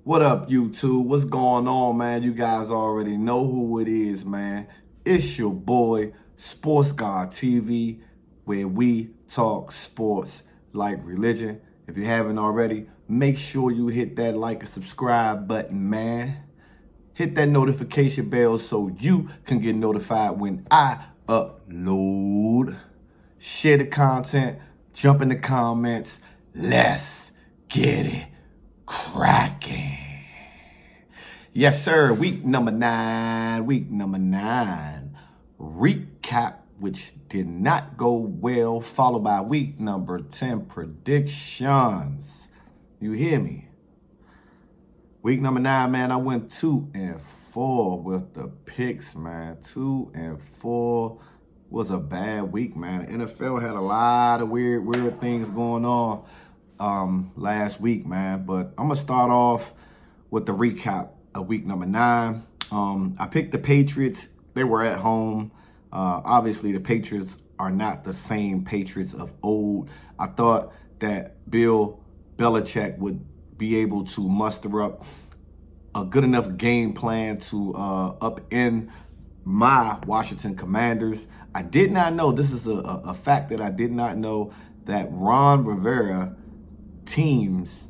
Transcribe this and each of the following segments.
What up, YouTube? What's going on, man? You guys already know who it is, man. It's your boy, Sports God TV, where we talk sports like religion. If you haven't already, make sure you hit that like and subscribe button, man. Hit that notification bell so you can get notified when I upload. Share the content, jump in the comments. Let's get it cracking. Yes, sir. Week number nine. Recap, which did not go well, followed by week number 10 predictions. You hear me? Week number 9, man, I went 2-4 with the picks, man. 2-4 was a bad week, man. The NFL had a lot of weird things going on last week, man. But I'm gonna start off with the recap of week number 9. I picked the Patriots. They were at home. Obviously, the Patriots are not the same Patriots of old. I thought that Bill Belichick would be able to muster up a good enough game plan to upend my Washington Commanders. I did not know, this is a fact that I did not know, that Ron Rivera teams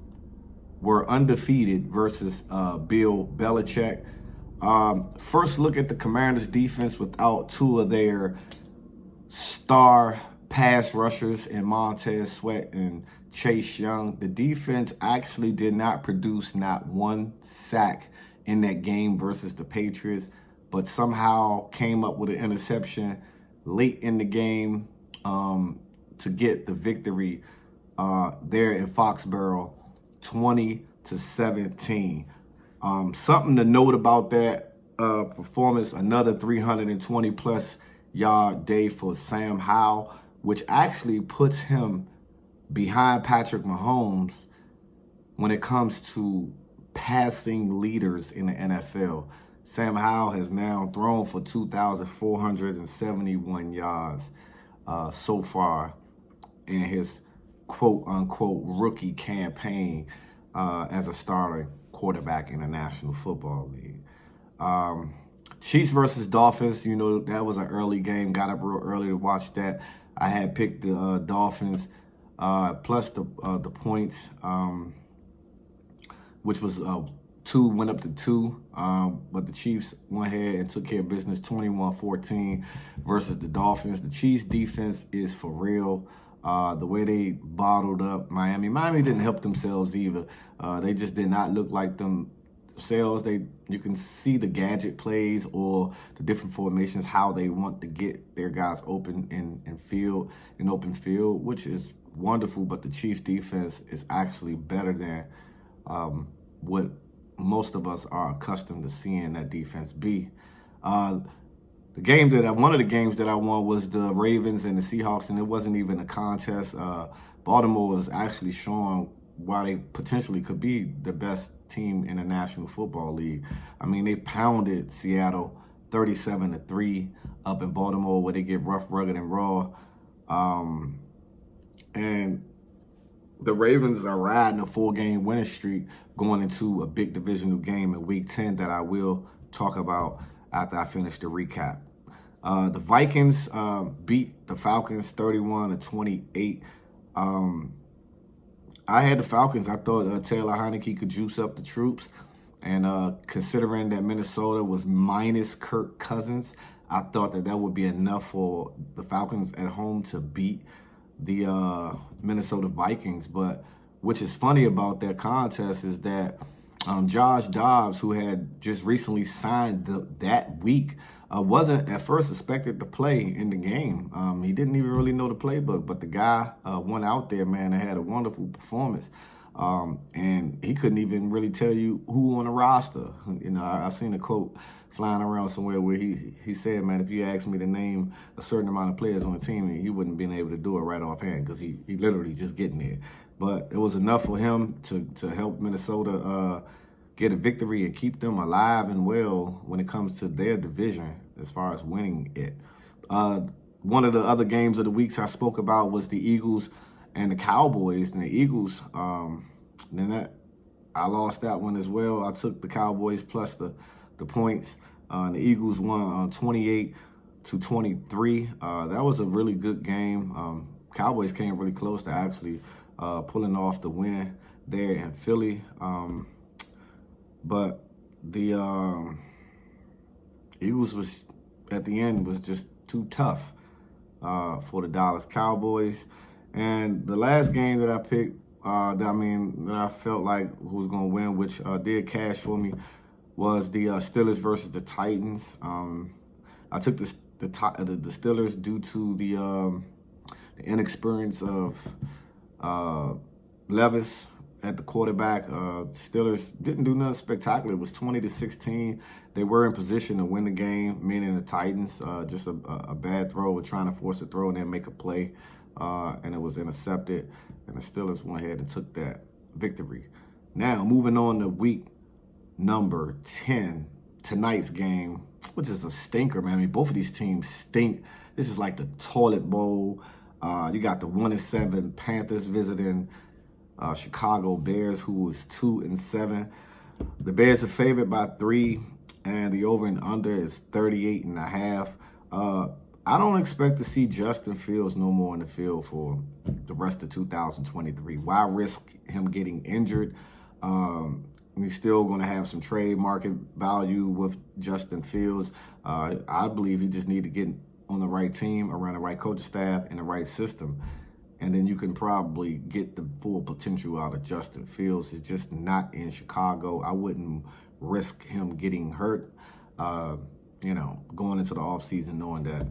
were undefeated versus Bill Belichick. First look at the Commanders defense without two of their star pass rushers in Montez Sweat and Chase Young. The defense actually did not produce not one sack in that game versus the Patriots, but somehow came up with an interception late in the game to get the victory there in Foxborough, 20-17. Something to note about that performance, another 320 plus yard day for Sam Howell, which actually puts him behind Patrick Mahomes when it comes to passing leaders in the NFL. Sam Howell has now thrown for 2,471 yards so far in his quote-unquote rookie campaign as a starter quarterback in the National Football League. Chiefs versus Dolphins, you know, that was an early game. Got up real early to watch that. I had picked the Dolphins plus the points, which was 2, went up to 2. But the Chiefs went ahead and took care of business, 21-14 versus the Dolphins. The Chiefs defense is for real. The way they bottled up Miami. Miami didn't help themselves either. They just did not look like themselves. You can see the gadget plays or the different formations, how they want to get their guys open in open field, which is wonderful. But the Chiefs defense is actually better than what most of us are accustomed to seeing that defense be. One of the games that I won was the Ravens and the Seahawks, and it wasn't even a contest. Baltimore was actually showing why they potentially could be the best team in the National Football League. I mean, they pounded Seattle 37-3 up in Baltimore, where they get rough, rugged, and raw. And the Ravens are riding a 4-game winning streak going into a big divisional game in Week 10 that I will talk about after I finish the recap. The Vikings beat the Falcons 31-28. I had the Falcons. I thought Taylor Heineke could juice up the troops. And considering that Minnesota was minus Kirk Cousins, I thought that would be enough for the Falcons at home to beat the Minnesota Vikings. But which is funny about that contest is that Josh Dobbs, who had just recently signed that week, wasn't at first expected to play in the game. He didn't even really know the playbook, but the guy went out there, man, and had a wonderful performance. And he couldn't even really tell you who on the roster. You know, I seen a quote flying around somewhere where he said, man, if you asked me to name a certain amount of players on the team, he wouldn't been able to do it right offhand because he literally just getting there. But it was enough for him to help Minnesota get a victory and keep them alive and well when it comes to their division as far as winning it. One of the other games of the weeks I spoke about was the Eagles and the Cowboys. And the Eagles, I lost that one as well. I took the Cowboys plus the points. The Eagles won 28-23. That was a really good game. Cowboys came really close to actually pulling off the win there in Philly. But the Eagles was at the end was just too tough for the Dallas Cowboys. And the last game that I picked, that I felt like who was going to win, which did cash for me, was the Steelers versus the Titans. I took the Steelers due to the inexperience of Levis at the quarterback. Steelers didn't do nothing spectacular. It was 20-16. They were in position to win the game, meaning the Titans. Just a bad throw, were trying to force a throw and then make a play, and it was intercepted. And the Steelers went ahead and took that victory. Now, moving on to week number 10, tonight's game, which is a stinker, man. I mean, both of these teams stink. This is like the toilet bowl. You got the 1-7 Panthers visiting Chicago Bears, who is 2-7. The Bears are favored by 3, and the over and under is 38.5. I don't expect to see Justin Fields no more in the field for the rest of 2023. Why risk him getting injured? He's still going to have some trade market value with Justin Fields. I believe he just need to get on the right team, around the right coaching staff, and the right system. And then you can probably get the full potential out of Justin Fields. It's just not in Chicago. I wouldn't risk him getting hurt, going into the offseason knowing that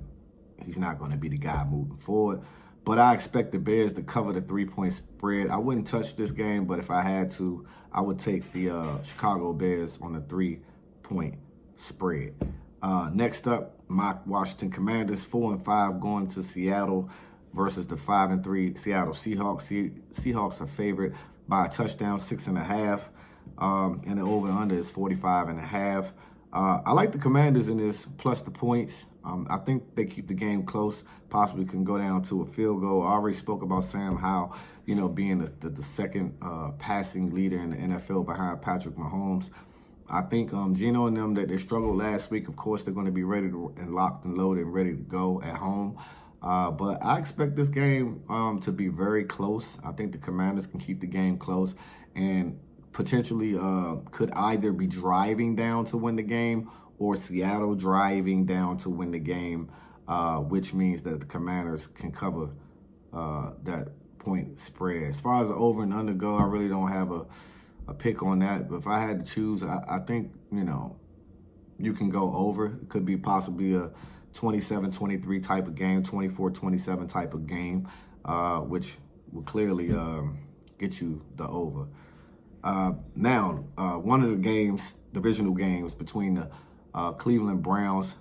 he's not going to be the guy moving forward. But I expect the Bears to cover the 3-point spread. I wouldn't touch this game, but if I had to, I would take the Chicago Bears on the 3-point spread. Next up, my Washington Commanders, 4-5, going to Seattle versus the 5-3 Seattle Seahawks. Seahawks are favored by a touchdown, 6.5, and the over/under is 45.5. I like the Commanders in this, plus the points. I think they keep the game close, possibly can go down to a field goal. I already spoke about Sam Howell, being the second passing leader in the NFL behind Patrick Mahomes. I think Geno and them, that they struggled last week. Of course, they're going to be ready and locked and loaded and ready to go at home. But I expect this game to be very close. I think the Commanders can keep the game close and potentially could either be driving down to win the game or Seattle driving down to win the game, which means that the Commanders can cover that point spread. As far as the over and under go, I really don't have a pick on that. But if I had to choose, I think, you can go over. It could be possibly a 27-23 type of game, 24-27 type of game, which will clearly get you the over. Now, one of the games, divisional games between the Cleveland Browns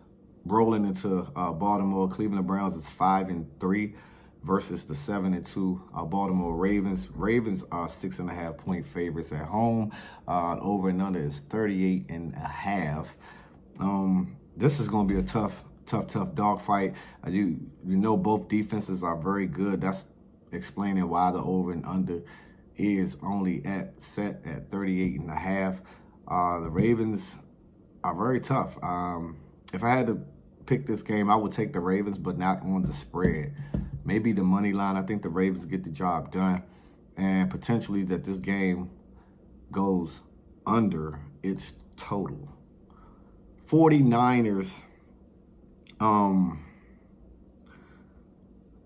rolling into Baltimore. Cleveland Browns is 5-3 versus the 7-2 Baltimore Ravens. Ravens are 6.5 point favorites at home. Over and under is 38.5. This is going to be a tough dogfight. You know both defenses are very good. That's explaining why the over and under is only set at 38.5. The Ravens are very tough. If I had to pick this game, I would take the Ravens, but not on the spread. Maybe the money line. I think the Ravens get the job done, and potentially that this game goes under its total. 49ers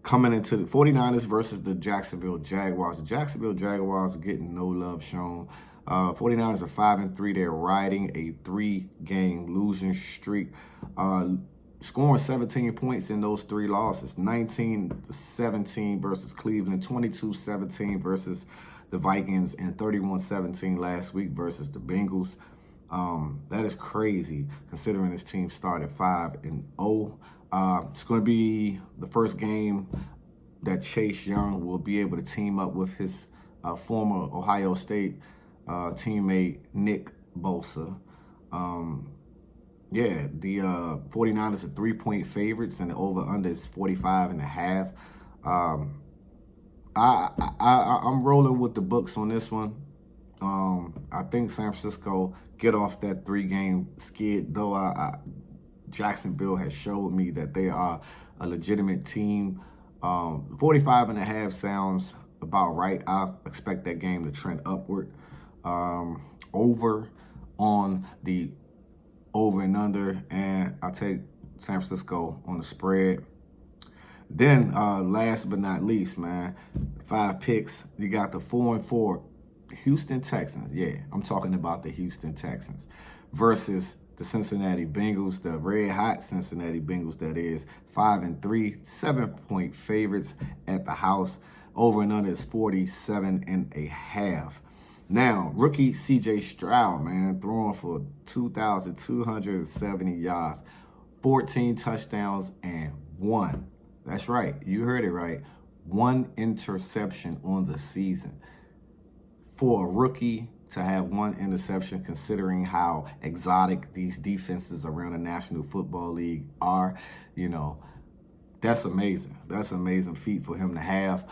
coming into the 49ers versus the Jacksonville Jaguars. The Jacksonville Jaguars are getting no love shown. 49ers are 5-3. They're riding a 3-game losing streak, scoring 17 points in those 3 losses. 19-17 versus Cleveland, 22-17 versus the Vikings, and 31-17 last week versus the Bengals. That is crazy considering this team started 5-0. It's going to be the first game that Chase Young will be able to team up with his former Ohio State teammate Nick Bosa. The 49ers are 3-point favorites, and the over-under is 45.5. I'm rolling with the books on this one. I think San Francisco get off that 3-game skid, though Jacksonville has showed me that they are a legitimate team. 45.5 sounds about right. I expect that game to trend upward. Over on the over and under, and I'll take San Francisco on the spread. Then last but not least, man, 5 picks. You got the 4-4 Houston Texans. Yeah, I'm talking about the Houston Texans versus the Cincinnati Bengals, the red hot Cincinnati Bengals, that is. 5-3, 7-point favorites at the house. Over and under is 47.5. Now, rookie C.J. Stroud, man, throwing for 2,270 yards, 14 touchdowns, and 1. That's right. You heard it right. 1 interception on the season. For a rookie to have 1 interception, considering how exotic these defenses around the National Football League are, you know, that's amazing. That's an amazing feat for him to have.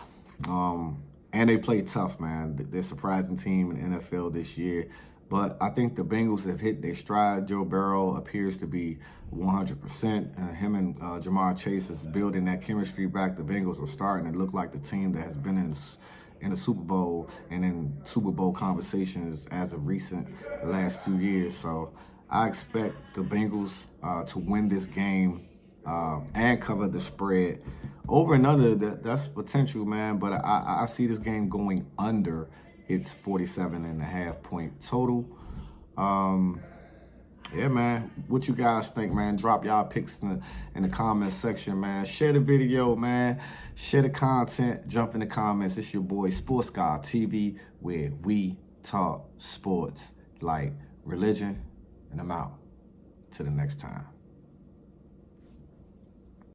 And they play tough, man. They're a surprising team in the NFL this year. But I think the Bengals have hit their stride. Joe Burrow appears to be 100%. Him and Jamar Chase is building that chemistry back. The Bengals are starting to look like the team that has been in the Super Bowl and in Super Bowl conversations as of recent, the last few years. So I expect the Bengals to win this game and cover the spread. Over and under, that's potential, man. But I see this game going under its 47.5 point total. Yeah, man. What you guys think, man? Drop y'all picks in the comment section, man. Share the video, man. Share the content. Jump in the comments. It's your boy Sports Guy TV, where we talk sports like religion. And I'm out. Till the next time.